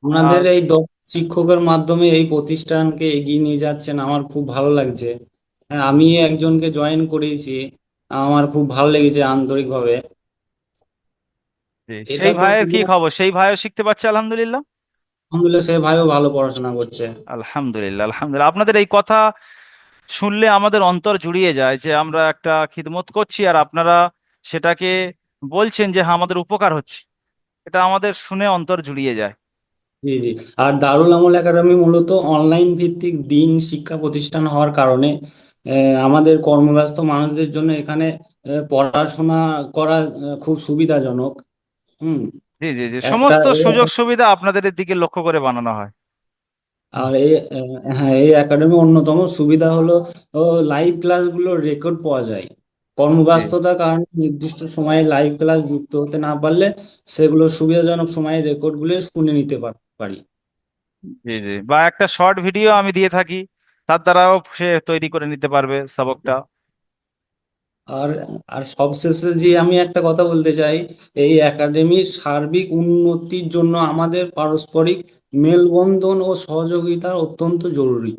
আপনাদের এই দক্ষ শিক্ষকের মাধ্যমে এই প্রতিষ্ঠানকে এগিয়ে নিয়ে যাচ্ছেন, আমার খুব ভালো লাগছে। হ্যাঁ, আমি একজনকে জয়েন করিয়েছি, আমার খুব ভালো লেগেছে আন্তরিকভাবে। জি, এটা সেই তো ভাইয়ের শুধু, কি খবর? সেই ভাইও শিখতে পারছে আলহামদুলিল্লাহ। আলহামদুলিল্লাহ সে ভাইও ভালো পড়াশোনা করছে। আলহামদুলিল্লাহ, আলহামদুলিল্লাহ। আপনাদের এই কথা শুনলে আমাদের অন্তর জুড়িয়ে যায় যে আমরা একটা খিদমত করছি আর আপনারা সেটাকে বলছেন যে হ্যাঁ আমাদের উপকার হচ্ছে। এটা আমাদের শুনে অন্তর জুড়িয়ে যায়। জি জি। আর দারুল আমল একাডেমি মূলত অনলাইন ভিত্তিক দিন শিক্ষা প্রতিষ্ঠান হওয়ার কারণে আমাদের কর্মব্যস্ত মানুষদের জন্য এখানে পড়াশোনা করা খুব সুবিধাজনক। হুম। জি জি জি, একটা সমস্ত সুযোগ সুবিধা আপনাদের দিকে লক্ষ্য করে বানানো হয়। আর হ্যাঁ, এই একাডেমির অন্যতম সুবিধা হলো লাইভ ক্লাসগুলো রেকর্ড পাওয়া যায়। জি কর্মব্যস্ততার কারণে নির্দিষ্ট সময়ে লাইভ ক্লাস যুক্ত হতে না পারলে সেগুলো সুবিধাজনক সময়ে রেকর্ডগুলো শুনে নিতে পারি। জি জি, বা একটা শর্ট ভিডিও আমি দিয়ে থাকি, তার দ্বারাও সে তৈরি করে নিতে পারবে সবকটা। আর আর সবশেষে যে আমি একটা কথা বলতে চাই, এই একাডেমির সার্বিক উন্নতির জন্য আমাদের পারস্পরিক মেলবন্ধন ও সহযোগিতা অত্যন্ত জরুরি।